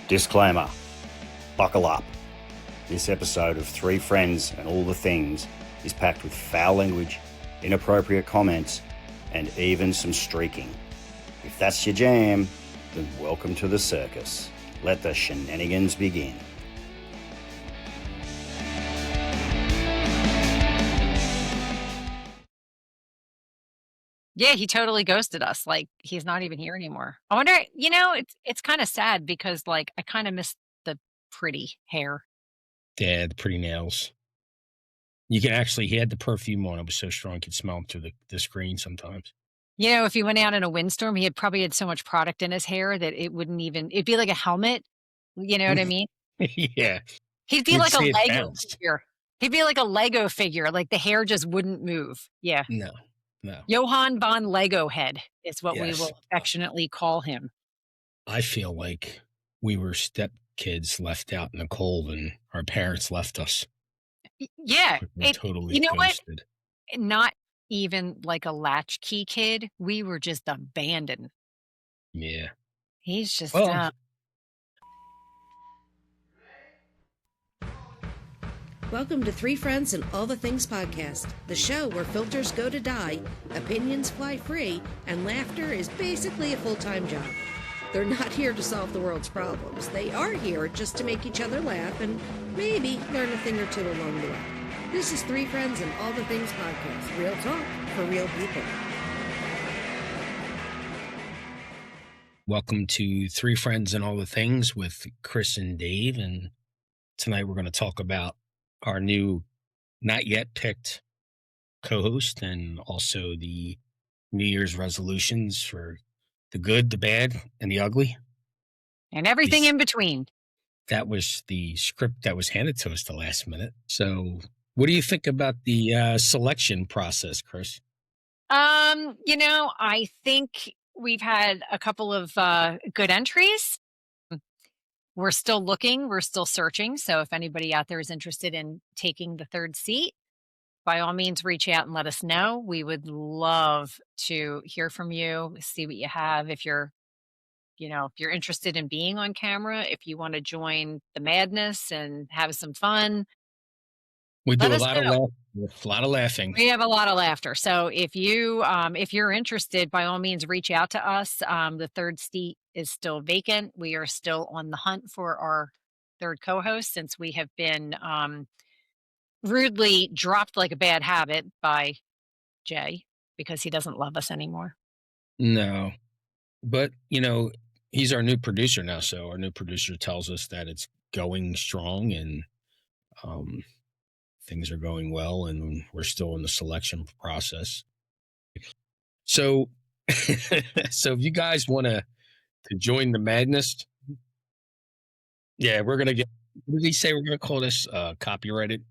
Disclaimer, buckle up. This episode of Three Friends and All the Things is packed with foul language, inappropriate comments, and even some streaking. If that's your jam, then welcome to the circus. Let the shenanigans begin. Yeah, he totally ghosted us. Like, he's not even here anymore. I wonder, it's kind of sad because, like, I kind of miss the pretty hair. Yeah, the pretty nails. He had the perfume on. It was so strong you could smell him through the screen sometimes. If he went out in a windstorm, he probably had so much product in his hair that it'd be like a helmet. You know what I mean? Yeah. He'd be like a Lego figure. He'd be like a Lego figure. Like, the hair just wouldn't move. Yeah. No. Johann von Lego Head is what we Yes. will affectionately call him. I feel like we were stepkids left out in the cold and our parents left us. Yeah. We were totally you know ghosted. what? Not even like a latchkey kid. We were just abandoned. Yeah. He's just Welcome to Three Friends and All the Things podcast, the show where filters go to die, opinions fly free, and laughter is basically a full-time job. They're not here to solve the world's problems. They are here just to make each other laugh and maybe learn a thing or two along the way. This is Three Friends and All the Things podcast, real talk for real people. Welcome to Three Friends and All the Things with Kris and Dave, and tonight we're going to talk about our new, not yet picked co-host, and also the New Year's resolutions for the good, the bad, and the ugly. and everything in between. That was the script that was handed to us the last minute. So what do you think about the selection process, Kris? I think we've had a couple of good entries. We're still looking, we're still searching. So if anybody out there is interested in taking the third seat, by all means, reach out and let us know. We would love to hear from you, see what you have. If you're interested in being on camera, if you want to join the madness and have some fun. We do a lot of laughing. We have a lot of laughter. So if you're interested, by all means, reach out to us. The third seat is still vacant. We are still on the hunt for our third co-host, since we have been rudely dropped like a bad habit by Jay because he doesn't love us anymore. No, but he's our new producer now. So our new producer tells us that it's going strong and things are going well, and we're still in the selection process. So, so if you guys want to join the madness, yeah, we're gonna get. What did he say? We're gonna call this copyrighted.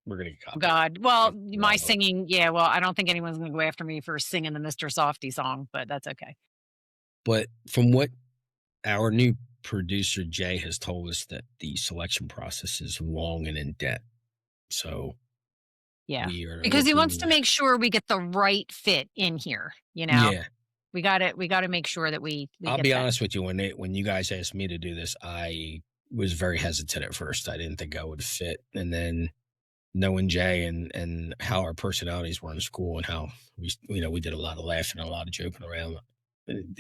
We're gonna get copyrighted. God, well, my singing, yeah. Well, I don't think anyone's gonna go after me for singing the Mr. Softy song, but that's okay. But from what our new producer Jay has told us, that the selection process is long and in depth. So yeah, because he wants to make sure we get the right fit in here. Yeah, we got to make sure that we I'll be honest with you. When you guys asked me to do this, I was very hesitant at first. I didn't think I would fit, and then knowing Jay and how our personalities were in school and how we did a lot of laughing and a lot of joking around.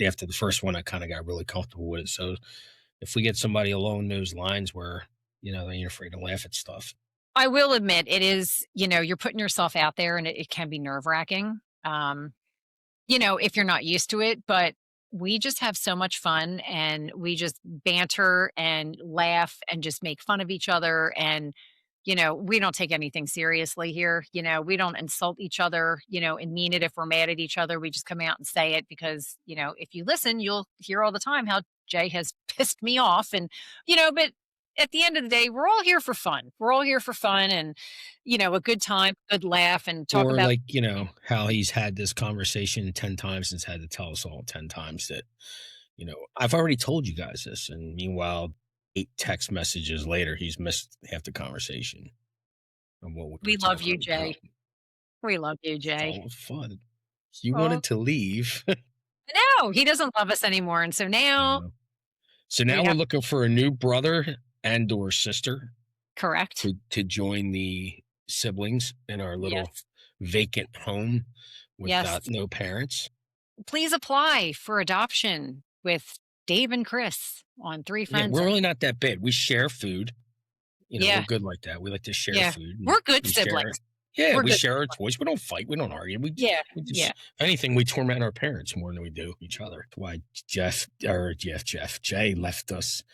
After the first one, I kind of got really comfortable with it. So if we get somebody along those lines where they ain't afraid to laugh at stuff. I will admit, it is, you're putting yourself out there, and it can be nerve-wracking, if you're not used to it, but we just have so much fun, and we just banter and laugh and just make fun of each other. And, we don't take anything seriously here. We don't insult each other, and mean it if we're mad at each other. We just come out and say it because, if you listen, you'll hear all the time how Jay has pissed me off. And, but at the end of the day, we're all here for fun. We're all here for fun and, a good time, good laugh, and talk about. Or how he's had this conversation 10 times and had to tell us all 10 times that, I've already told you guys this. And meanwhile, 8 text messages later, he's missed half the conversation. We love you, Jay. We love you, Jay. It's all fun. You wanted to leave. No, he doesn't love us anymore. And so now So now we're looking for a new brother and or sister. Correct. To join the siblings in our little vacant home with no parents. Please apply for adoption with Dave and Kris on Three Friends. We're really not that bad. We share food. We're good like that. We like to share food. We're good siblings. We share our toys. We don't fight. We don't argue. If anything, we torment our parents more than we do each other. That's why Jay left us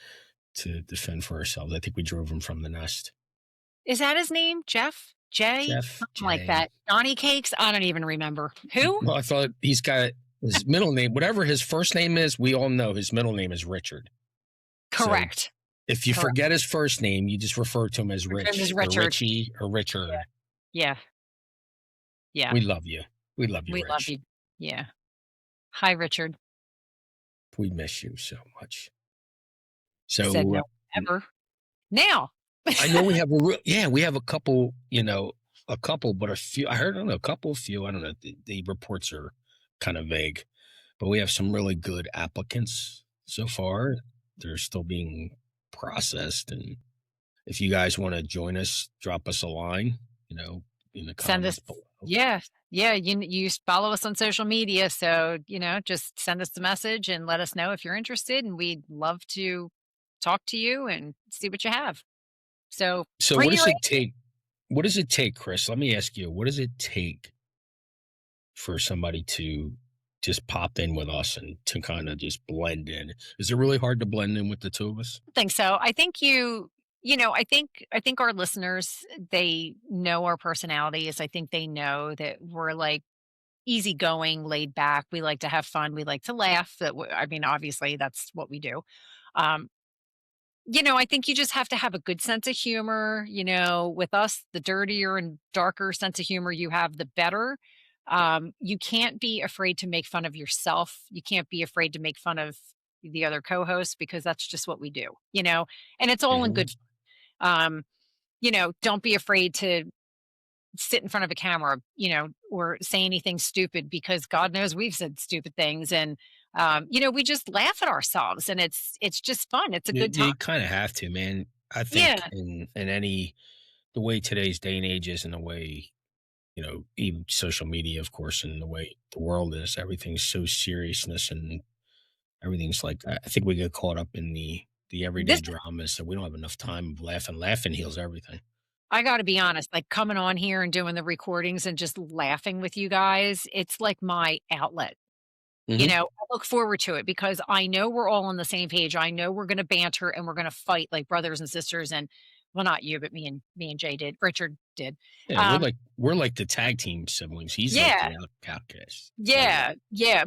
to defend for ourselves. I think we drove him from the nest. Is that his name? Jeff? Jay? Something like that. Johnny Cakes? I don't even remember. Who? Well, I thought he's got his middle name. Whatever his first name is, we all know his middle name is Richard. Correct. So if you forget his first name, you just refer to him as Rich. Or Richie or Richard. Yeah. We love you. We love you, We Rich. love you. Yeah. Hi, Richard. We miss you so much. So said no ever. Now. I know we have a couple, but a few. I heard a few. I don't know. The reports are kind of vague, but we have some really good applicants so far. They're still being processed, and if you guys want to join us, drop us a line. In the comments send us below. Yeah. You follow us on social media, so just send us a message and let us know if you're interested, and we'd love to talk to you and see what you have. So what does it take? What does it take, Kris? Let me ask you, what does it take for somebody to just pop in with us and to kind of just blend in? Is it really hard to blend in with the two of us? I think so. I think I think our listeners, they know our personalities. I think they know that we're like easygoing, laid back. We like to have fun. We like to laugh. Obviously that's what we do. I think you just have to have a good sense of humor. With us, the dirtier and darker sense of humor you have, the better. You can't be afraid to make fun of yourself. You can't be afraid to make fun of the other co-hosts, because that's just what we do, and it's all in good fun. Don't be afraid to sit in front of a camera, or say anything stupid, because God knows we've said stupid things, and we just laugh at ourselves, and it's just fun. It's a good time. You kind of have to, man. I think in the way today's day and age is, and the way, even social media, of course, and the way the world is, everything's so seriousness and everything's like that. I think we get caught up in the everyday dramas that we don't have enough time of laughing. Laughing heals everything. I got to be honest, like coming on here and doing the recordings and just laughing with you guys, it's like my outlet. I look forward to it, because I know we're all on the same page. I know we're going to banter and we're going to fight like brothers and sisters. And well, not you, but me and Jay did. Richard did. Yeah, we're like the tag team siblings. He's like the outcast. Yeah.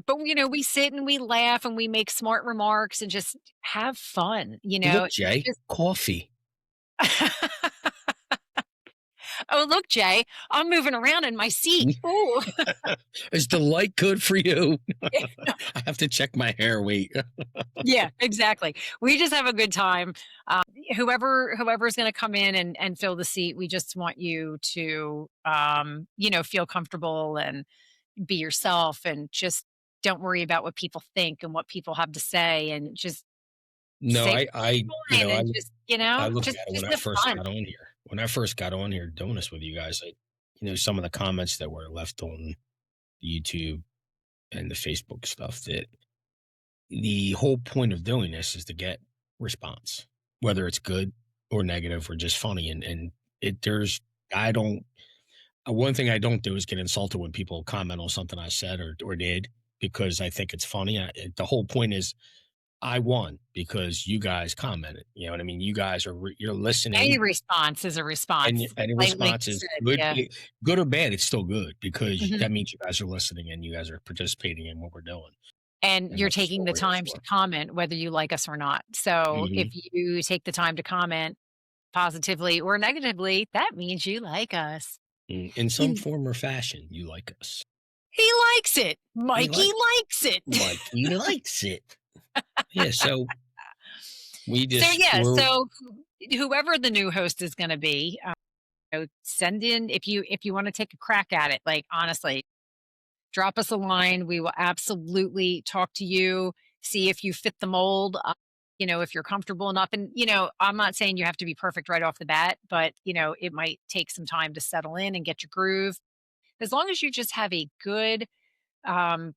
But we sit and we laugh and we make smart remarks and just have fun. Look, Jay, coffee. Oh, look, Jay, I'm moving around in my seat. Ooh. Is the light good for you? I have to check my hair. Wait. Yeah, exactly. We just have a good time. Whoever's going to come in and fill the seat, we just want you to, feel comfortable and be yourself, and just don't worry about what people think and what people have to say, and just I look just at it when I first got on here. When I first got on here doing this with you guys, some of the comments that were left on YouTube and the Facebook stuff, that the whole point of doing this is to get response, whether it's good or negative or just funny. One thing I don't do is get insulted when people comment on something I said or did, because I think it's funny. The whole point is, I won because you guys commented. You know what I mean? You guys you're listening. Any response is a response. And any response is good, good or bad. It's still good, because that means you guys are listening and you guys are participating in what we're doing. And you're taking the time to comment, whether you like us or not. So if you take the time to comment positively or negatively, that means you like us. In some form or fashion, you like us. He likes it. Mikey likes it. Mikey likes it. Yeah, so we just so whoever the new host is going to be, send in if you want to take a crack at it. Like, honestly, drop us a line. We will absolutely talk to you, see if you fit the mold. if you're comfortable enough. And, I'm not saying you have to be perfect right off the bat, but, it might take some time to settle in and get your groove. As long as you just have a good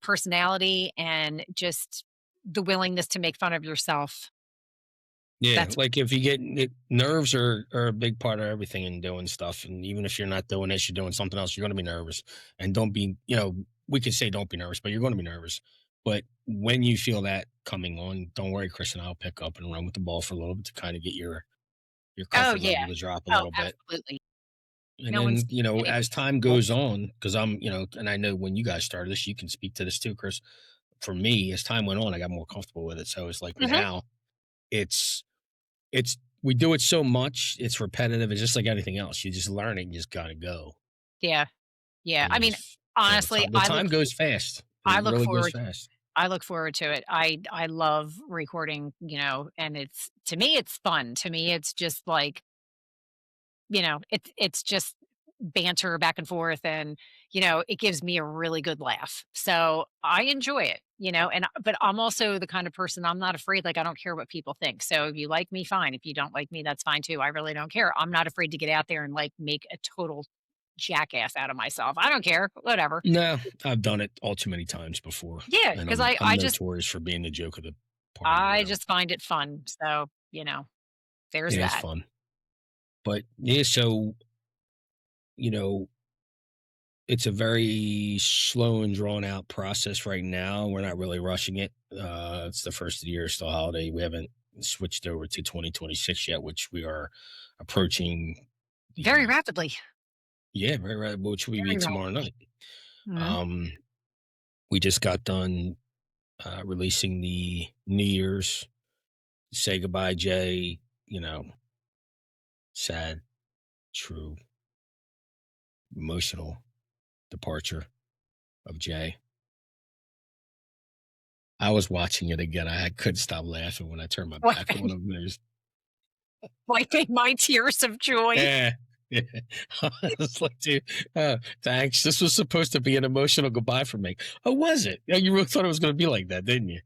personality and just the willingness to make fun of yourself, Yeah, that's like if you get nerves are a big part of everything in doing stuff, and even if you're not doing this, you're doing something else, you're going to be nervous. And don't be, we could say don't be nervous, but you're going to be nervous. But when you feel that coming on, don't worry, Chris and I'll pick up and run with the ball for a little bit to kind of get your oh, comfort yeah. level to drop a Oh, little bit. absolutely. And No one's then, getting as time old. goes on, because and I know when you guys started this, you can speak to this too, Chris. For me, as time went on, I got more comfortable with it. So it's like Mhm. now it's we do it so much, it's repetitive. It's just like anything else. You just learn it, you just gotta go. Yeah. Yeah. And I you mean, just honestly, the time goes fast. I It look really goes forward fast. I look forward to it. I love recording, and to me it's fun. To me it's just like, it's just banter back and forth, and it gives me a really good laugh. So I enjoy it, and but I'm also the kind of person, I'm not afraid. Like, I don't care what people think. So if you like me, fine. If you don't like me, that's fine too. I really don't care. I'm not afraid to get out there and like make a total jackass out of myself. I don't care. Whatever. No, I've done it all too many times before, Yeah, and because I'm notorious for being the joke of the party I around. just find it fun. So, there's It is that. fun. But yeah, so, you know, it's a very slow and drawn out process right now. We're not really rushing it. It's the first of the year, still holiday. We haven't switched over to 2026 yet, which we are approaching Very the rapidly. yeah, right, right, which will be Very tomorrow rapidly. night. Mhm. Um, we just got done releasing the New Year's say goodbye, Jay. You know, sad, true, emotional departure of Jay. I was watching it again. I couldn't stop laughing when I turned my back on him. Wiping my tears of joy. Yeah. Yeah. I was like, dude, thanks. This was supposed to be an emotional goodbye for me. Oh, was it? Yeah, you really thought it was going to be like that, didn't you?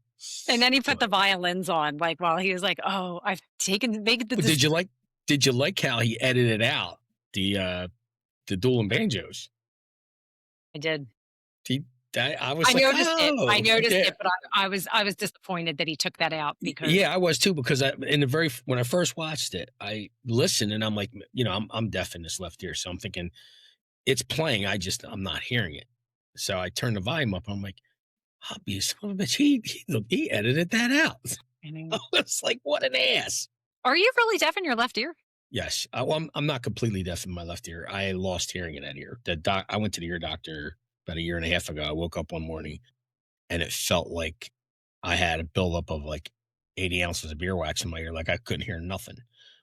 And then he put But, the violins on, like, while he was like, "Oh, I've made the but decision." did you like how he edited out the dual and banjos? I did. He, I I was like, noticed it. I oh, noticed yeah. it, but I was disappointed that he took that out because Yeah, I was too because when I first watched it, I listened and I'm like, I'm deaf in this left ear, so I'm thinking it's playing. I'm not hearing it, so I turned the volume up. I'm like, obvious son of a bitch, he edited that out. I I mean, was like, what an ass. are you really deaf in your left ear? Yes, I'm not completely deaf in my left ear. I lost hearing in that ear. I went to the ear doctor about a year and a half ago. I woke up one morning and it felt like I had a buildup of like 80 ounces of beer wax in my ear. Like I couldn't hear nothing.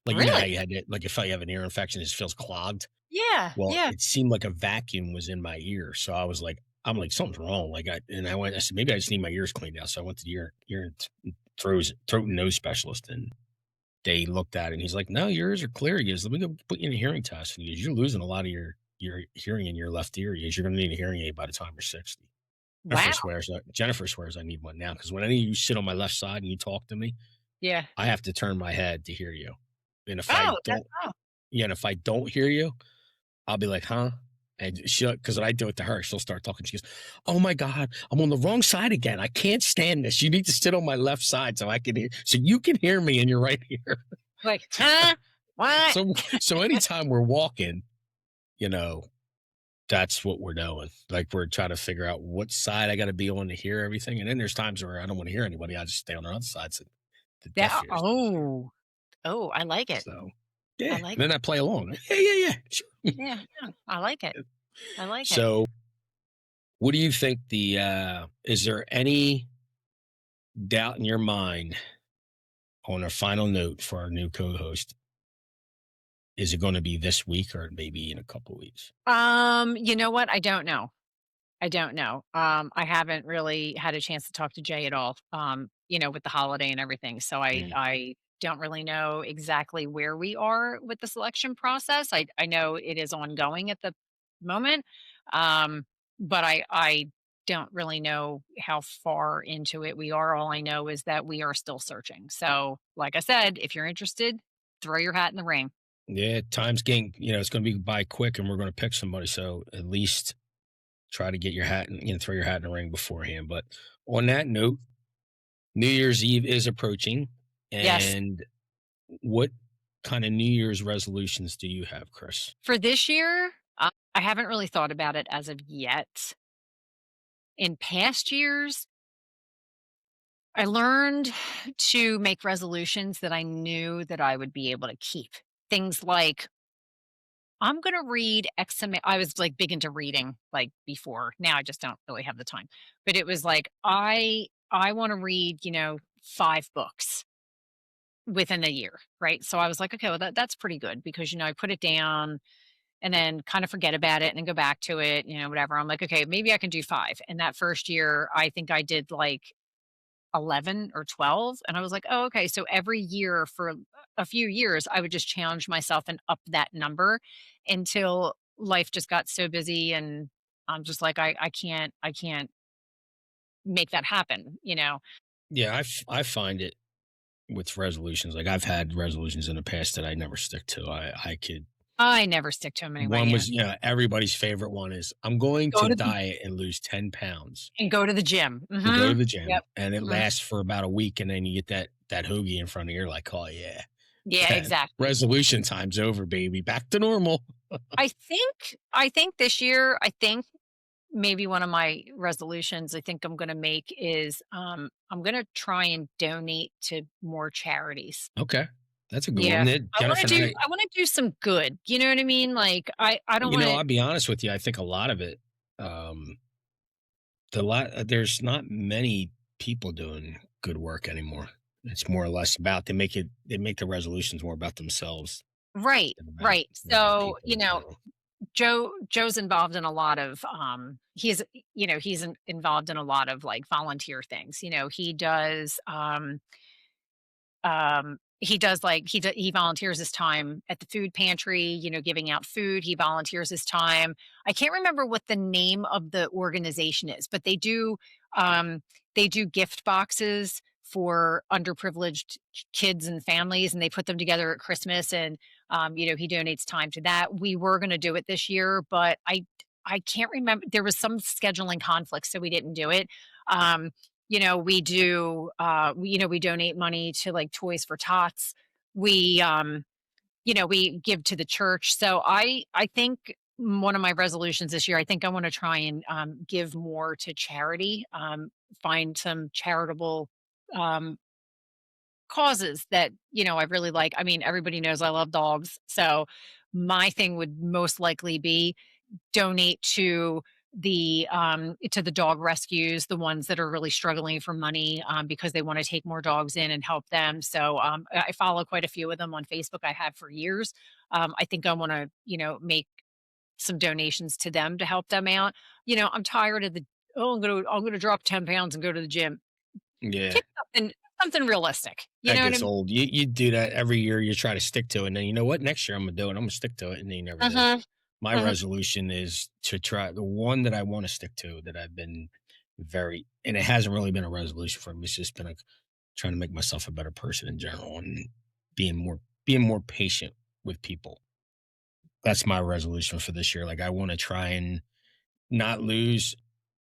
Like, how Really? you had it, like it felt you have an ear infection, it just feels clogged. Yeah, Well, yeah. it seemed like a vacuum was in my ear. So I'm like, something's wrong. I said, maybe I just need my ears cleaned out. So I went to the ear and throat and nose specialist and they looked at it and he's like, no, your ears are clear. He goes, let me go put you in a hearing test. And he goes, you're losing a lot of your hearing in your left ear. He goes, you're going to need a hearing aid by the time you're 60. Wow. Jennifer swears I need one now because when any of you sit on my left side and you talk to me, Yeah. I have to turn my head to hear you. And if I Oh, don't, oh. yeah, and if I don't hear you, I'll be like, huh? And because when I do it to her, she'll start talking. She goes, oh my God, I'm on the wrong side again. I can't stand this. You need to sit on my left side so so you can hear me in your right ear. Like, huh? What? So anytime we're walking, you know, that's what we're doing. Like we're trying to figure out what side I got to be on to hear everything. And then there's times where I don't want to hear anybody. I just stay on the other side. So the deaf Yeah. ears don't hear. Oh, I like it. So I yeah. like Then I play along. Yeah. Sure. Yeah, yeah. I like it. I like it. So what do you think is there any doubt in your mind on a final note for our new co-host? Is it going to be this week or maybe in a couple of weeks? You know what? I don't know. I don't know. I haven't really had a chance to talk to Jay at all. With the holiday and everything. So I Mm. I don't really know exactly where we are with the selection process. I know it is ongoing at the moment. Um, but I don't really know how far into it we are. All I know is that we are still searching. So, like I said, if you're interested, throw your hat in the ring. Yeah, time's getting, it's going to be by quick and we're going to pick somebody. So at least try to get your hat and throw your hat in the ring beforehand. But on that note, New Year's Eve is approaching. Yes. And what kind of New Year's resolutions do you have, Kris? For this year, I haven't really thought about it as of yet. In past years, I learned to make resolutions that I knew that I would be able to keep. Things like, I'm going to read X amount. I was like big into reading like before. Now I just don't really have the time. But it was like, I want to read, 5 books within a year, right? So I was like, okay, well that's pretty good because I put it down and then kind of forget about it and then go back to it, whatever. I'm like, okay, maybe I can do 5. And that first year, I think I did like 11 or 12. And I was like, oh, okay. So every year for a few years, I would just challenge myself and up that number until life just got so busy. And I'm just like, I can't make that happen. Yeah, I find it with resolutions. Like I've had resolutions in the past that I never stick to. I could. I never stick to them anyway. One Yeah. was, everybody's favorite one is I'm going Go to to diet and lose 10 pounds and go to the gym. and go to Mhm. the gym. Yep. And it Mhm. lasts for about a week. And then you get that hoagie in front of you. You're like, oh, yeah. Yeah, exactly. Resolution time's over, baby. Back to normal. I think this year, maybe one of my resolutions I think I'm going to make is I'm going to try and donate to more charities. Okay. That's a good Yeah. one. I want Jennifer to and do I want to do some good. You know what I mean? Like I don't want I'll to. be honest with you. I think a lot of it, there's not many people doing good work anymore. It's more or less about they make the resolutions more about themselves Right. than about, Right. than about So, people in general. Joe's involved in a lot of involved in a lot of like volunteer things. He volunteers his time at the food pantry, giving out food. He volunteers his time. I can't remember what the name of the organization is, but they do gift boxes for underprivileged kids and families, and they put them together at Christmas. And he donates time to that. We were going to do it this year, but I can't remember. There was some scheduling conflict, so we didn't do it. Um, we donate money to like Toys for Tots. We give to the church. So I think one of my resolutions this year, I think I want to try and give more to charity, find some charitable um, causes that I really like. I mean, everybody knows I love dogs, so my thing would most likely be donate to the dog rescues, the ones that are really struggling for money, because they want to take more dogs in and help them. So I follow quite a few of them on Facebook. I have for years. I think I want to make some donations to them to help them out. I'm tired of the, oh, I'm gonna drop 10 pounds and go to the gym. Yeah. Pick something realistic. You That know what I gets mean? old. You do that every year. You try to stick to it. And then you know what? Next year I'm going to do it. I'm going to stick to it. And then you never do. Uh-huh. My Uh-huh. resolution is to try the one that I want to stick to that I've been and it hasn't really been a resolution for me. It's just been trying to make myself a better person in general and being more patient with people. That's my resolution for this year. Like I want to try and not lose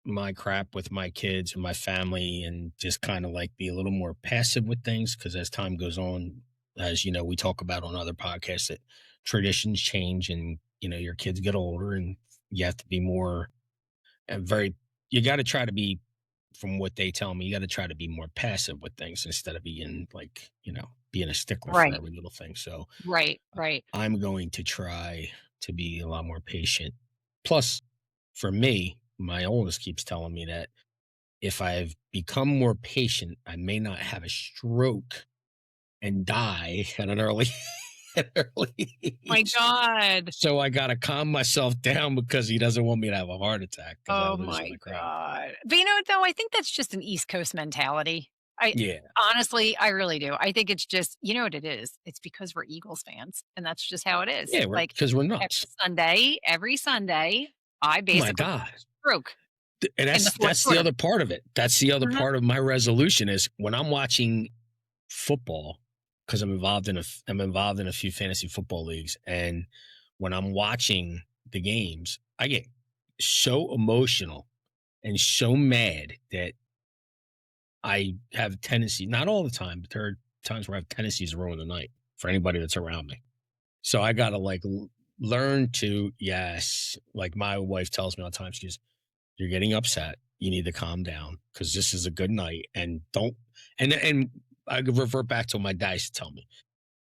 my crap with my kids and my family and just kind of like be a little more passive with things because as time goes on, as you know, we talk about on other podcasts that traditions change and your kids get older and you have to be more very you got to try to be from what they tell me, you got to try to be more passive with things instead of being like, being a stickler for Right. every little thing. So Right. Right. I'm going to try to be a lot more patient. Plus, for me, my oldest keeps telling me that if I've become more patient, I may not have a stroke and die at an early, at an early My age. God. So I got to calm myself down because he doesn't want me to have a heart attack because I Oh lose my my crap. God. But you know what though? I think that's just an East Coast mentality. Yeah. Honestly, I really do. I think it's just, you know what it is? It's because we're Eagles fans, and that's just how it is. Yeah. Like Because we're every nuts. Sunday, I Oh my basically God. broke. And that's the other part of it. That's the other part of my resolution is when I'm watching football, because I'm involved in a few fantasy football leagues, and when I'm watching the games, I get so emotional and so mad that I have a tendency, not all the time, but there are times where I have tendencies to ruin the night for anybody that's around me. So I got to like learn to, yes, like my wife tells me all the time, she goes, you're getting upset. You need to calm down because this is a good night. And don't, and I could revert back to what my dad used to tell me.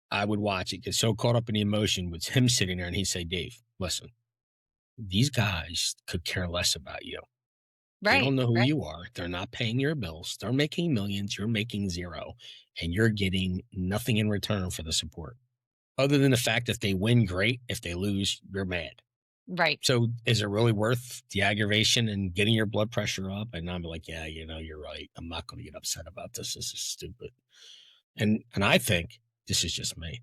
I would watch it, get so caught up in the emotion with him sitting there, and he'd say, Dave, listen, these guys could care less about you. Right. They don't know who you are. They're not paying your bills. They're making millions. You're making zero. And you're getting nothing in return for the support. Other than the fact that if they win, great. If they lose, you're mad. Right. So is it really worth the aggravation and getting your blood pressure up? And I'm like, yeah, you're right. I'm not going to get upset about this. This is stupid. And I think, this is just me,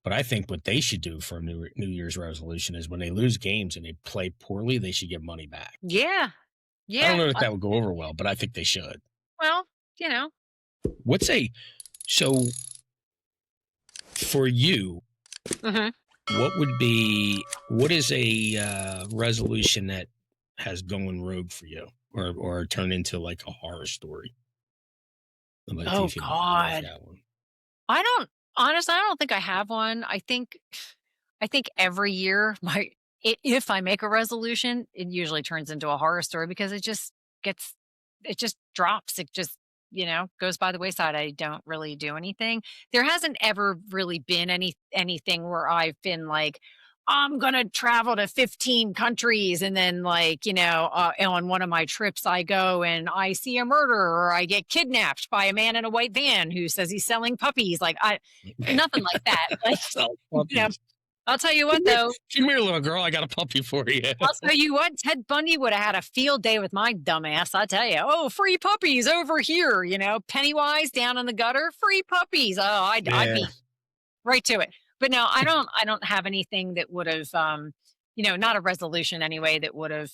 but I think what they should do for a New Year's resolution is when they lose games and they play poorly, they should get money back. Yeah. Yeah. I don't know if that would go over well, but I think they should. Well, so for you, what is a resolution that has gone rogue for you or turned into like a horror story? Oh God. Honestly, I don't think I have one. I think every year if I make a resolution, it usually turns into a horror story because it just drops. It just, goes by the wayside. I don't really do anything. There hasn't ever really been anything where I've been like, I'm going to travel to 15 countries. And then on one of my trips, I go and I see a murder or I get kidnapped by a man in a white van who says he's selling puppies. Nothing like that. I'll tell you what, though. Come here, little girl. I got a puppy for you. I'll tell you what. Ted Bundy would have had a field day with my dumbass. I tell you. Oh, free puppies over here. Pennywise down in the gutter. Free puppies. Oh, I'd be right to it. But no, I don't have anything that would have, not a resolution anyway that would have,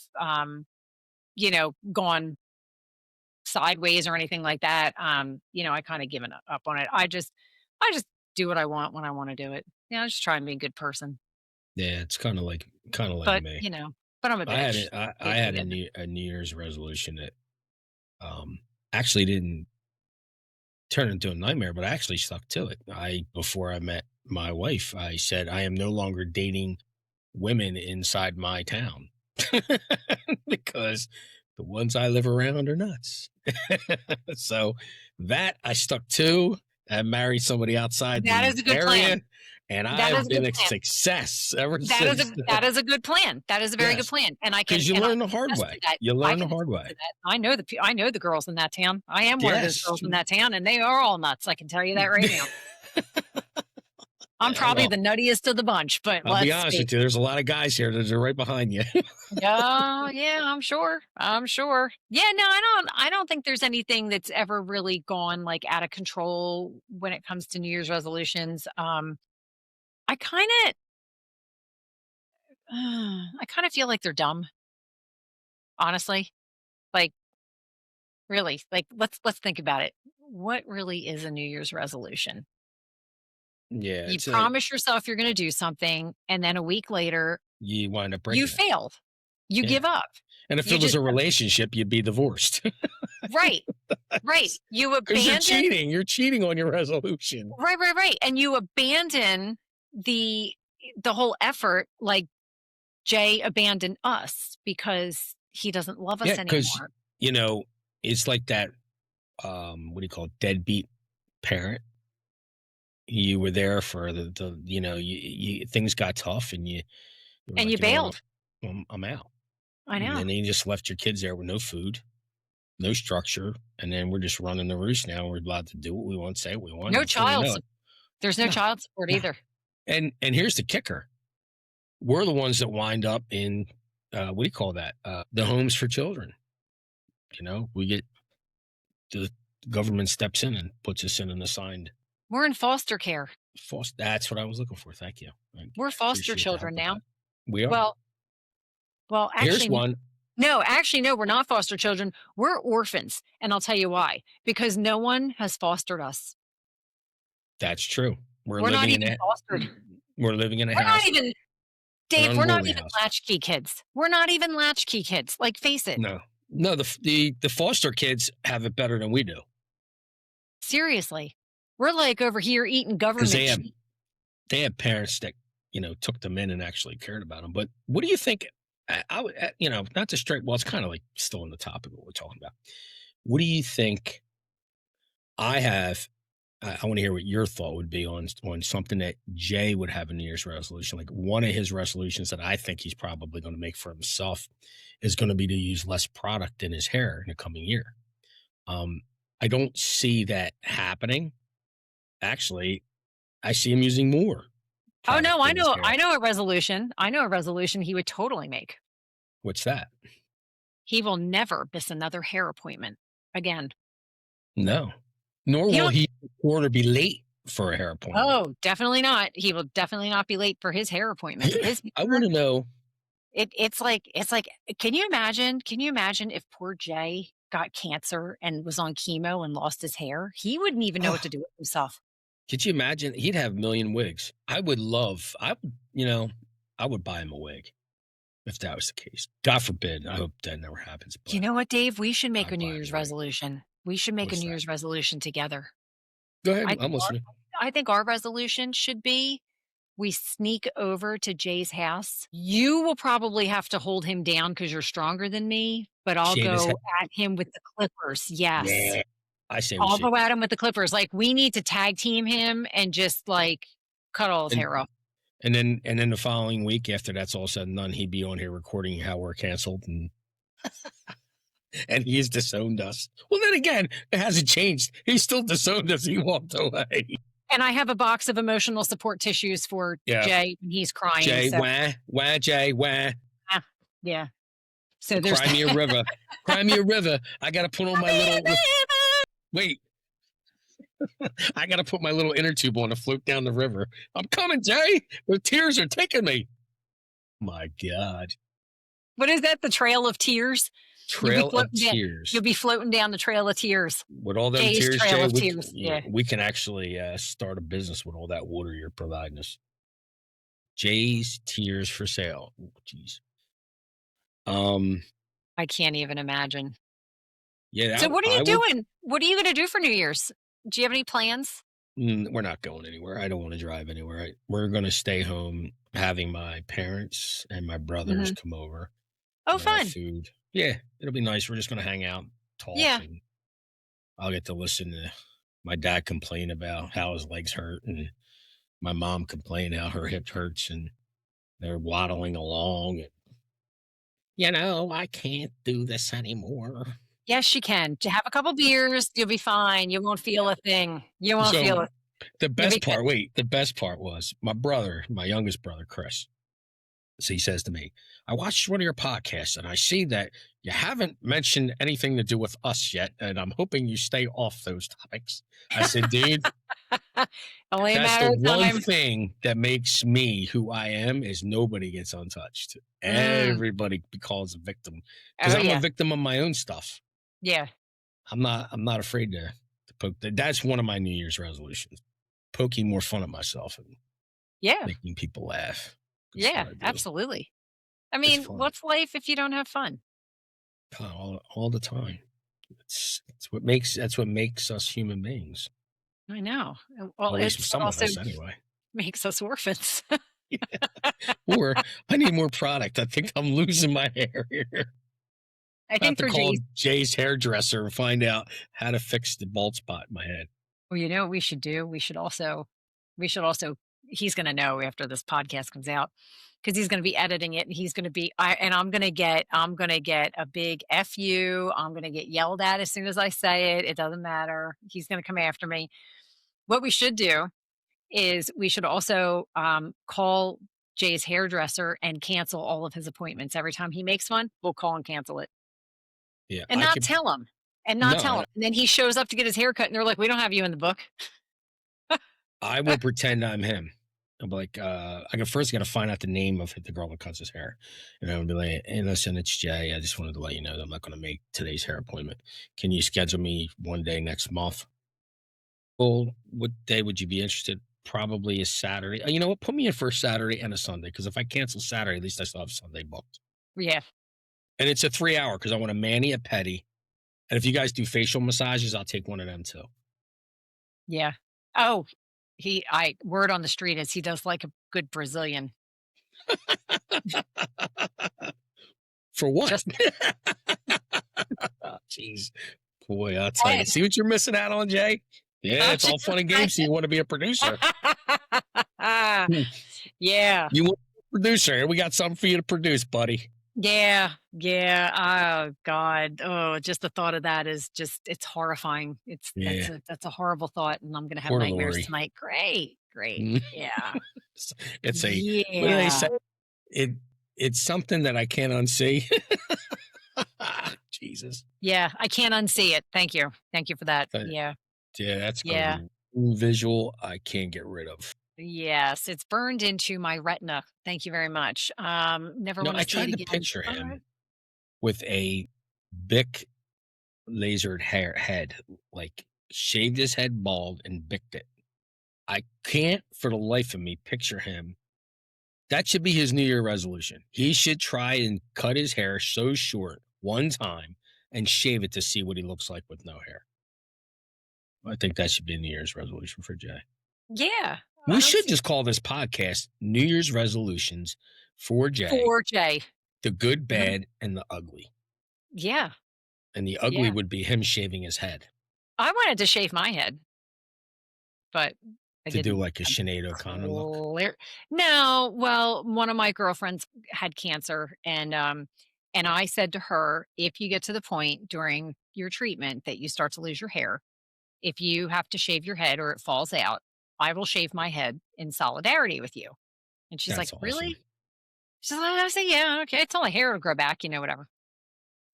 gone sideways or anything like that. I kind of given up on it. I just do what I want when I want to do it. I just try and be a good person. Yeah, it's kind of like but, me. But I'm a bitch. I had a New Year's resolution that actually didn't turn into a nightmare, but I actually stuck to it. Before I met my wife, I said I am no longer dating women inside my town because the ones I live around are nuts. So that I stuck to. I married somebody outside the area, plan. And I've been a success ever since. That is a good plan. That is a very good plan. And I can because you learn the hard way. You learn the hard way. I know the girls in that town. I am one of those girls in that town, and they are all nuts. I can tell you that right now. I'm probably the nuttiest of the bunch, but I'll be honest with you. There's a lot of guys here that are right behind you. Oh, yeah, I'm sure. Yeah, no, I don't think there's anything that's ever really gone like out of control when it comes to New Year's resolutions. I kind of feel like they're dumb. Honestly. Like really, like let's think about it. What really is a New Year's resolution? Yeah. You promise yourself you're going to do something, and then a week later, you wind up breaking. You failed. You give up. And if it was a relationship, you'd be divorced. Right. You abandon. You're cheating. You're cheating on your resolution. Right. And you abandon the whole effort, like Jay abandoned us because he doesn't love us anymore. Because, it's like that, what do you call it? Deadbeat parent. You were there for the things got tough and you bailed. I'm out. I know. And then you just left your kids there with no food, no structure. And then we're just running the roost now. We're allowed to do what we want, say what we want. No child support. There's no child support either. And here's the kicker. We're the ones that wind up in, what do you call that? The homes for children. We get, the government steps in and puts us in an assigned. We're in foster care. That's what I was looking for. Thank you. We're foster children now. We are. Well, actually. Here's one. No, actually, no, we're not foster children. We're orphans. And I'll tell you why. Because no one has fostered us. That's true. We're not even fostered. We're living in a We're house. not even, Dave, we're not even latchkey kids. We're not even latchkey kids. Like, face it. No, the foster kids have it better than we do. Seriously. We're like over here eating government cheese. They have parents that, took them in and actually cared about them. But what do you think? I would, not to straight. Well, it's kind of like still on the topic of what we're talking about. What do you think? I want to hear what your thought would be on something that Jay would have a New Year's resolution. Like one of his resolutions that I think he's probably going to make for himself is going to be to use less product in his hair in the coming year. I don't see that happening. Actually, I see him using more. Oh no, I know a resolution. I know a resolution he would totally make. What's that? He will never miss another hair appointment again. No. Nor will he be late for a hair appointment. Oh, definitely not. He will definitely not be late for his hair appointment. I want to know. It's like, can you imagine if poor Jay got cancer and was on chemo and lost his hair? He wouldn't even know what to do with himself. Could you imagine? He'd have a million wigs. I would buy him a wig if that was the case. God forbid. I hope that never happens. You know what, Dave? We should make a New Year's resolution. We should make a New Year's resolution together. Go ahead. I'm listening. I think our resolution should be we sneak over to Jay's house. You will probably have to hold him down because you're stronger than me, but I'll go at him with the clippers. Yes. Yeah. I'll go at him with the clippers. Like, we need to tag team him and just like cut all his hair off. And then the following week, after that's all said and done, he'd be on here recording how we're canceled and and he's disowned us. Well, then again, it hasn't changed. He still disowned us. He walked away. And I have a box of emotional support tissues for Jay when he's crying. Jay, wah, Jay, wah. Yeah. So there's Cry me a river. Cry me a river. I got to put on my little... Wait. I got to put my little inner tube on to float down the river. I'm coming, Jay. The tears are taking me. My God. What is that? The Trail of Tears? Trail of Tears. You'll be floating down the Trail of Tears. With all them Jay's tears, Trail of Jay, Tears. we can actually start a business with all that water you're providing us. Jay's Tears for Sale. Oh, jeez. I can't even imagine. Yeah. So what are you doing? What are you going to do for New Year's? Do you have any plans? We're not going anywhere. I don't want to drive anywhere. We're going to stay home, having my parents and my brothers come over. Oh, fun. Food. Yeah, it'll be nice. We're just going to hang out, talk. Yeah. And I'll get to listen to my dad complain about how his legs hurt and my mom complain how her hip hurts and they're waddling along. And, I can't do this anymore. Yes, you can. Have a couple beers. You'll be fine. You won't feel a thing. You won't feel it. The best part was my youngest brother, Kris. So he says to me, I watched one of your podcasts and I see that you haven't mentioned anything to do with us yet. And I'm hoping you stay off those topics. I said, dude, only that's the one thing that makes me who I am is nobody gets untouched. Everybody becomes a victim because I'm a victim of my own stuff. Yeah. I'm not afraid to poke. That's one of my New Year's resolutions, poking more fun at myself and making people laugh. Yeah, absolutely. I mean, what's life if you don't have fun? All the time. That's what makes us human beings. I know. Well, it's some of us anyway. Makes us orphans. Or I need more product. I think I'm losing my hair here. I think have to call Jay's hairdresser and find out how to fix the bald spot in my head. Well, you know what we should do? We should also. He's going to know after this podcast comes out because he's going to be editing it and he's going to be. I'm going to get a big FU. I'm going to get yelled at as soon as I say it. It doesn't matter. He's going to come after me. What we should do is we should also call Jay's hairdresser and cancel all of his appointments. Every time he makes one, we'll call and cancel it. Yeah, and tell him. And then he shows up to get his hair cut and they're like, we don't have you in the book. I will pretend I'm him. I'm like, I got to find out the name of the girl that cuts his hair. And I'm gonna be like, hey, listen, it's Jay. I just wanted to let you know that I'm not going to make today's hair appointment. Can you schedule me one day next month? Well, what day would you be interested? Probably a Saturday. You know what? Put me in for a Saturday and a Sunday, because if I cancel Saturday, at least I still have Sunday booked. Yeah. And it's a 3-hour because I want a mani, a pedi. And if you guys do facial massages, I'll take one of them too. Yeah. Oh, word on the street is he does like a good Brazilian. For what? Just Jeez. Boy, I'll tell you. See what you're missing out on, Jay? Yeah, it's all fun and games. So you want to be a producer. Yeah. You want to be a producer. We got something for you to produce, buddy. Yeah. Yeah. Oh God. Oh, just the thought of that is just, it's horrifying. That's a horrible thought. And I'm going to have Poor nightmares Lori. tonight. Great. Yeah. It's a, Yeah. what do they say? It's something that I can't unsee. Jesus. Yeah. I can't unsee it. Thank you. Thank you for that. Yeah. Yeah, that's Yeah. a visual I can't get rid of. Yes. It's burned into my retina. Thank you very much. Never want to I see it tried to again. picture him with a Bic lasered head, like shaved his head bald and bicked it. I can't for the life of me picture him. That should be his New Year resolution. He should try and cut his hair so short one time and shave it to see what he looks like with no hair. I think that should be a New Year's resolution for Jay. Yeah. We should just call this podcast New Year's resolutions for Jay. For Jay. The good, bad, and the ugly. Yeah. And the ugly would be him shaving his head. I wanted to shave my head, but I didn't. Do like a Sinead O'Connor look? No. Well, one of my girlfriends had cancer, and I said to her, if you get to the point during your treatment that you start to lose your hair, if you have to shave your head or it falls out, I will shave my head in solidarity with you. And she's That's like, awesome. really? She's like, I said, yeah, okay. Until my hair will grow back, whatever.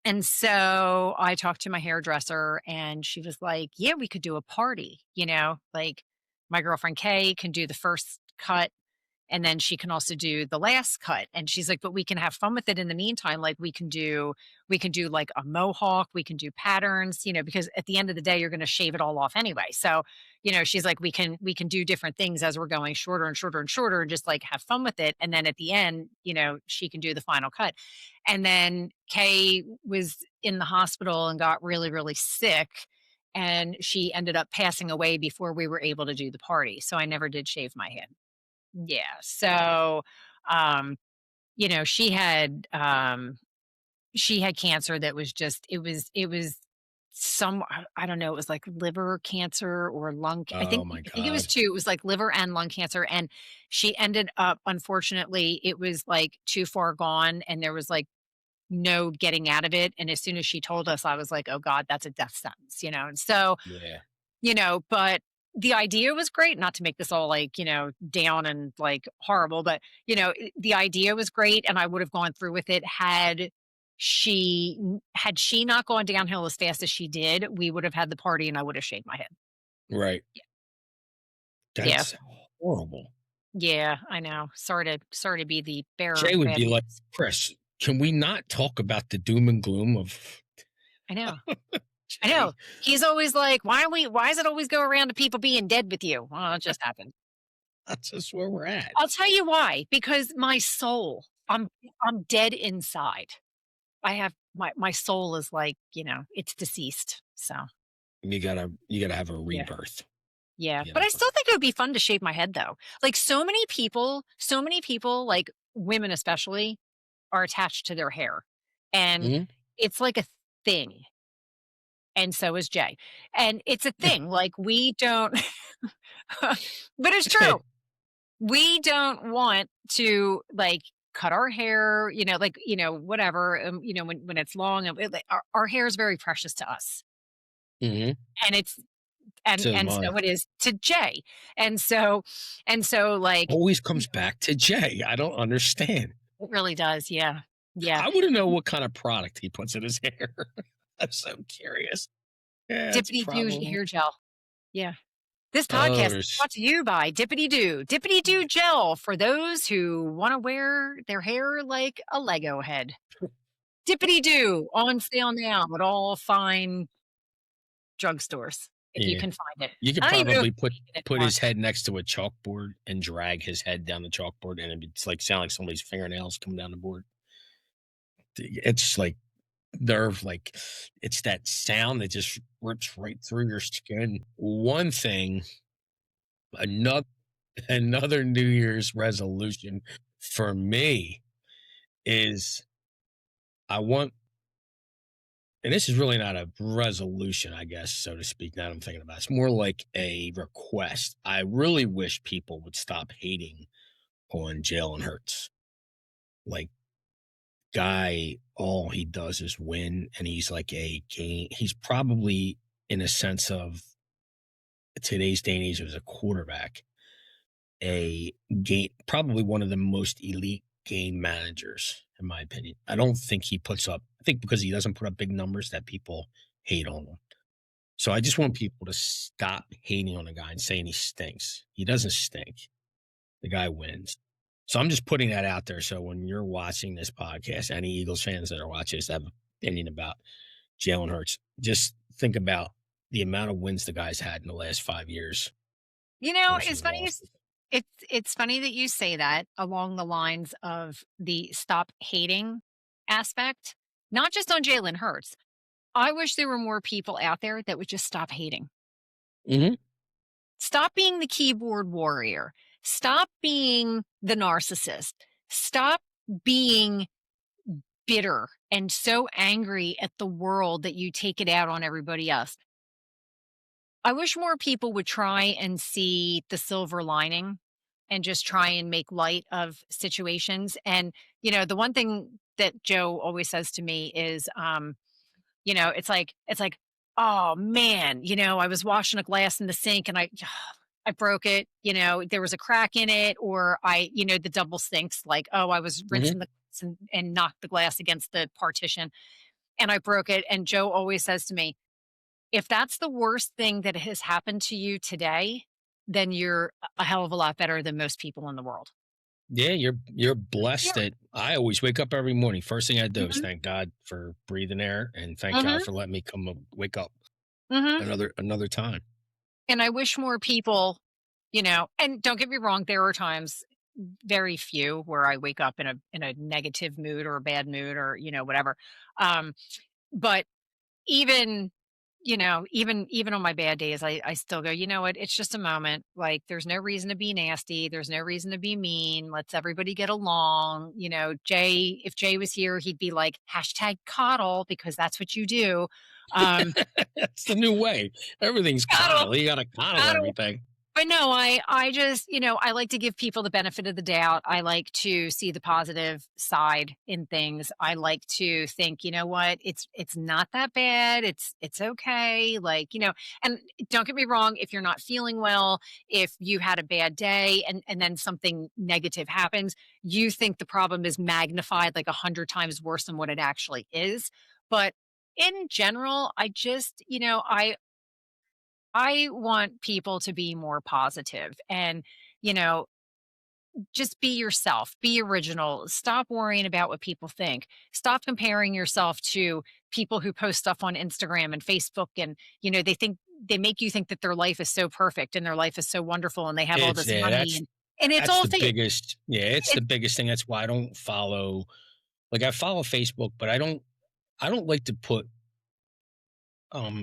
And so I talked to my hairdresser and she was like, yeah, we could do a party, like my girlfriend Kay can do the first cut and then she can also do the last cut. And she's like, but we can have fun with it in the meantime. Like we can do like a mohawk, we can do patterns, because at the end of the day, you're going to shave it all off anyway. So, she's like, we can do different things as we're going shorter and shorter and shorter and just like have fun with it. And then at the end, she can do the final cut. And then Kay was in the hospital and got really, really sick. And she ended up passing away before we were able to do the party. So I never did shave my head. Yeah. So, she had cancer that was just, it was I don't know, it was like liver cancer or lung. Oh, I think it was two. It was like liver and lung cancer. And she ended up, unfortunately, it was like too far gone and there was like no getting out of it. And as soon as she told us, I was like, oh God, that's a death sentence, And so, but the idea was great, not to make this all like, down and like horrible, but the idea was great. And I would have gone through with it had she not gone downhill as fast as she did, we would have had the party and I would have shaved my head. Right. Yeah. That's horrible. Yeah, I know. Sorry to be the bearer. Jay would be like, Kris, can we not talk about the doom and gloom of I know. I know. He's always like, why does it always go around to people being dead with you? Well, it just happened. That's just where we're at. I'll tell you why. Because my soul, I'm dead inside. I have my soul is like, it's deceased. So you gotta have a rebirth. Yeah. But I still think it would be fun to shave my head though. Like so many people, like women especially, are attached to their hair. And it's like a thing. And so is Jay. And it's a thing. Like we don't, but it's true. We don't want to like cut our hair, whatever, when it's long, our hair is very precious to us. Mm-hmm. And it's, and so it is to Jay. And so like. Always comes back to Jay. I don't understand. It really does. Yeah. Yeah. I want to know what kind of product he puts in his hair. I'm so curious. Yeah, Dippity do hair gel. Yeah. This Oh, podcast is there's brought to you by Dippity Doo. Dippity Doo gel for those who want to wear their hair like a Lego head. Dippity Doo on sale now at all fine drugstores if you yeah. can find it. You could I don't even know if probably put they make it put anymore. his head next to a chalkboard and drag his head down the chalkboard, and it's like sound like somebody's fingernails come down the board. It's like nerve, like it's that sound that just rips right through your skin. One thing, another another New Year's resolution for me is I want, and this is really not a resolution, I guess, so to speak. Now that I'm thinking about it, it's more like a request. I really wish people would stop hating on Jalen Hurts. Like, guy, all he does is win, and he's like a game. He's probably, in a sense of today's day and age, as a quarterback, a game, probably one of the most elite game managers, in my opinion. I don't think he puts up, I think because he doesn't put up big numbers that people hate on him. So I just want people to stop hating on the guy and saying he stinks. He doesn't stink. The guy wins. So I'm just putting that out there. So when you're watching this podcast, any Eagles fans that are watching this have an opinion about Jalen Hurts, just think about the amount of wins the guy's had in the last 5 years. You know, versus it's funny. losses. It's funny that you say that along the lines of the stop hating aspect, not just on Jalen Hurts. I wish there were more people out there that would just stop hating. Mhm. Stop being the keyboard warrior. Stop being the narcissist. Stop being bitter and so angry at the world that you take it out on everybody else. I wish more people would try and see the silver lining and just try and make light of situations. And, you know, the one thing that Joe always says to me is, it's like, oh man, I was washing a glass in the sink and I broke it, there was a crack in it, or the double sinks, like, oh, I was Mhm. rinsing the glass and knocked the glass against the partition and I broke it. And Joe always says to me, if that's the worst thing that has happened to you today, then you're a hell of a lot better than most people in the world. Yeah, you're blessed Yeah. that I always wake up every morning. First thing I do is Mhm, thank God for breathing air and thank God mhm, for letting me wake up mhm. another time. And I wish more people, and don't get me wrong, there are times, very few, where I wake up in a negative mood or a bad mood or, whatever. Um, but even, even on my bad days, I still go, you know what? It's just a moment. Like, there's no reason to be nasty. There's no reason to be mean. Let's everybody get along. If Jay was here, he'd be like, hashtag coddle, because that's what you do. Um, That's the new way. Everything's coddle, coddle. You got to coddle coddle. everything. But no, I just, I like to give people the benefit of the doubt. I like to see the positive side in things. I like to think, you know what, it's not that bad. It's okay. Like, and don't get me wrong, if you're not feeling well, if you had a bad day and then something negative happens, you think the problem is magnified like 100 times worse than what it actually is. But in general, I just, I want people to be more positive and, you know, just be yourself, be original, stop worrying about what people think, stop comparing yourself to people who post stuff on Instagram and Facebook. And, they make you think that their life is so perfect and their life is so wonderful and they have all It's this yeah, money and it's that's all the fake. biggest. Yeah, it's It, the biggest thing. That's why I don't follow. Like I follow Facebook, but I don't like to put.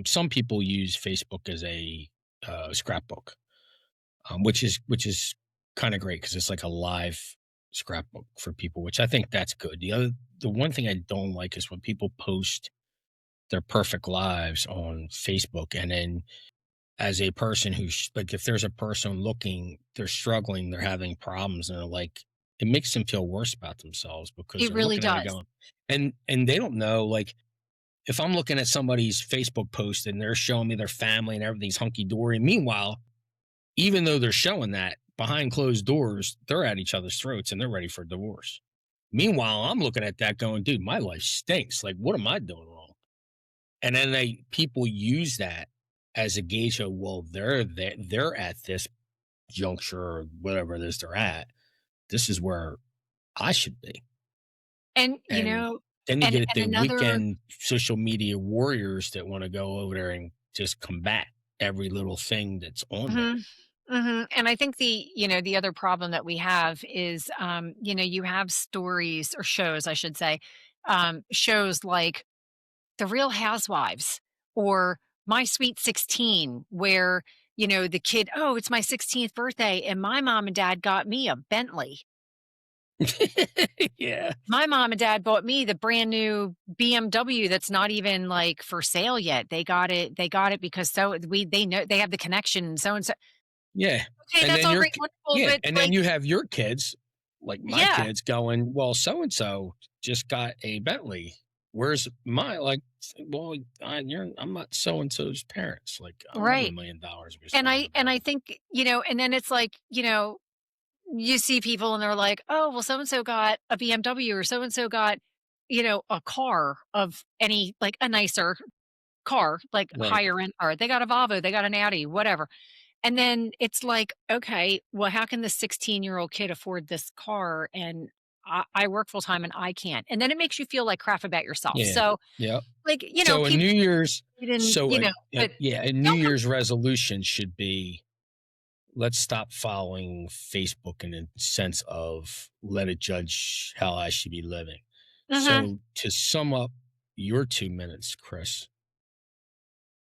Some people use Facebook as a scrapbook, which is kind of great because it's like a live scrapbook for people, which I think that's good. The one thing I don't like is when people post their perfect lives on Facebook, and then as a person who's like, if there's a person looking, they're struggling, they're having problems, and they're like, it makes them feel worse about themselves because it they're really looking at it does. going, and they don't know, like if I'm looking at somebody's Facebook post and they're showing me their family and everything's hunky dory, meanwhile, even though they're showing that behind closed doors, they're at each other's throats and they're ready for divorce. Meanwhile, I'm looking at that going, dude, my life stinks. Like, what am I doing wrong? And then people use that as a gauge of, well, they're at this juncture or whatever it is they're at. This is where I should be. And, And then you and get the another weekend social media warriors that want to go over there and just combat every little thing that's on there. And I think the other problem that we have is, you have stories or shows, I should say, shows like The Real Housewives or My Sweet 16, where, the kid, oh, it's my 16th birthday and my mom and dad got me a Bentley. Yeah. My mom and dad bought me the brand new BMW that's not even like for sale yet. They got it because they know they have the connection, so and so. Yeah. Okay, And that's then all your great and wonderful, yeah, but and then like, you have your kids, like my yeah, kids going, well, so and so just got a Bentley. Where's my like? Well, I'm not so and so's parents. Like I don't have right. $1 million. We're And spending on I Bentley. think, and then it's like, you see people and they're like, "Oh, well, so and so got a BMW or so and so got, a car of any like a nicer car, like Right. higher end car. They got a Volvo, they got an Audi, whatever." And then it's like, okay, well, how can this 16-year-old kid afford this car? And I work full time and I can't. And then it makes you feel like crap about yourself. Yeah. So, Yep. like, So a people New Year's, and but yeah, a New don't. Year's resolution should be, let's stop following Facebook in a sense of let it judge how I should be living. Mhm. So to sum up your 2 minutes, Kris,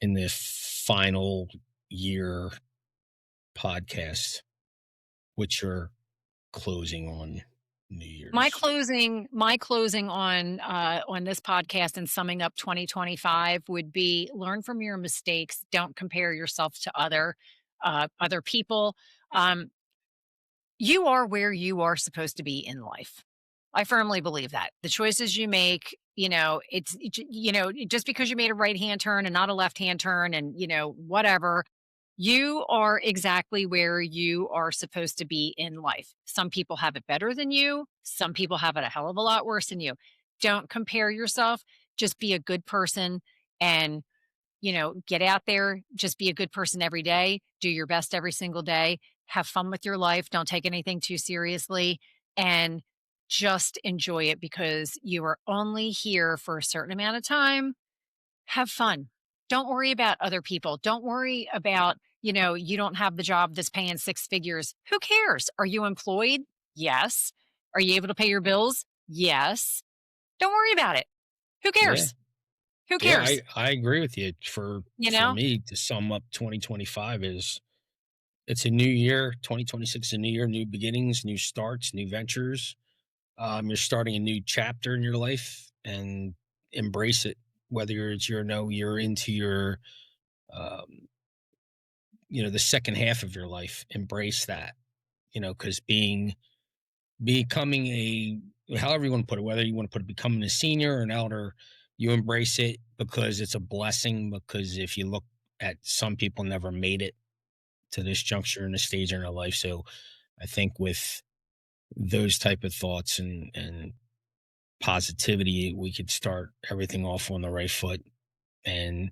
in this final year podcast, what's your closing on New My Year's? closing on this podcast and summing up 2025 would be learn from your mistakes. Don't compare yourself to other people. Um, you are where you are supposed to be in life. I firmly believe that. The choices you make, just because you made a right-hand turn and not a left-hand turn and, whatever, you are exactly where you are supposed to be in life. Some people have it better than you. Some people have it a hell of a lot worse than you. Don't compare yourself. Just be a good person and, get out there, just be a good person every day, do your best every single day, have fun with your life, don't take anything too seriously, and just enjoy it because you are only here for a certain amount of time. Have fun. Don't worry about other people. Don't worry about, you don't have the job that's paying six figures. Who cares? Are you employed? Yes. Are you able to pay your bills? Yes. Don't worry about it. Who Yeah. cares? Who Yeah, cares? I agree with you. You For know? me, to sum up 2025 is it's a new year. 2026 is a new year, new beginnings, new starts, new ventures. You're starting a new chapter in your life and embrace it. Whether it's you're into your um, the second half of your life, embrace that. Because becoming a however you want to put it, whether you want to put it becoming a senior or an elder, you embrace it because it's a blessing. Because if you look at some people never made it to this juncture in the stage in their life. So I think with those type of thoughts and positivity, we could start everything off on the right foot. And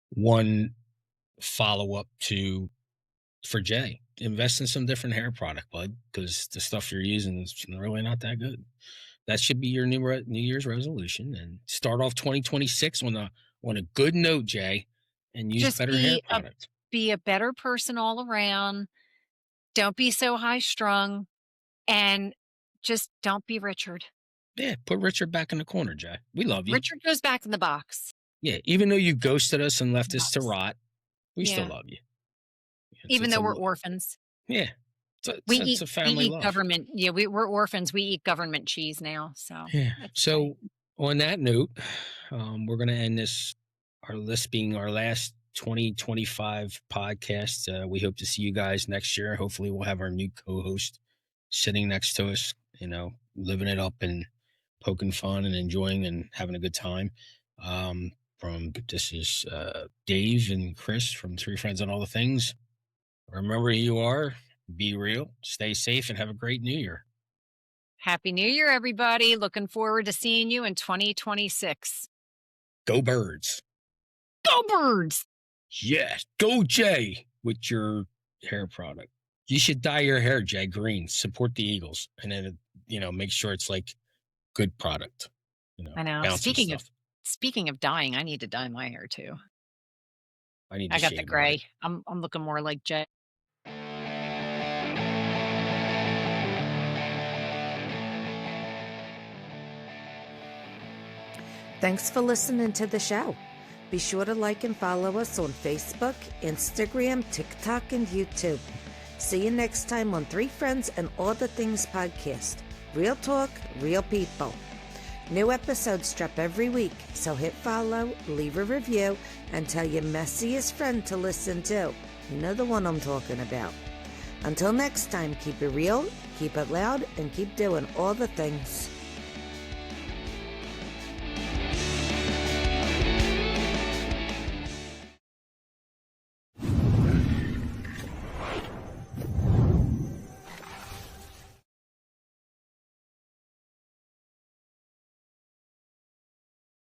one follow up to for Jay, invest in some different hair product, bud, because the stuff you're using is really not that good. That should be your New Year's resolution, and start off 2026 on a good note, Jay, and use Just better hair product. be a better person all around. Don't be so high strung and just don't be Richard. Yeah, put Richard back in the corner, Jay. We love you. Richard goes back in the box. Yeah, even though you ghosted us and left us to Box. rot, we still Yeah. love you. Even It's though a we're orphans. yeah, it's a We family eat love. government. Yeah, we're orphans. We eat government cheese now. So Yeah. that's So fine. on that note, we're gonna end this being our last 2025 podcast. We hope to see you guys next year. Hopefully, we'll have our new co-host sitting next to us. Living it up and poking fun and enjoying and having a good time. From this is Dave and Kris from Three Friends and All the Things. Remember who you are, be real, stay safe, and have a great New Year. Happy New Year, everybody. Looking forward to seeing you in 2026. Go Birds. Go Birds! Yes, go Jay with your hair product. You should dye your hair, Jay, green. Support the Eagles. And then, make sure it's like good product. I know. Bouncy Speaking of dyeing, I need to dye my hair too. I need to I got the shave gray. mine. I'm looking more like Jay. Thanks for listening to the show. Be sure to like and follow us on Facebook, Instagram, TikTok, and YouTube. See you next time on Three Friends and All the Things podcast. Real talk, real people. New episodes drop every week, so hit follow, leave a review, and tell your messiest friend to listen to. You know the one I'm talking about. Until next time, keep it real, keep it loud, and keep doing all the things.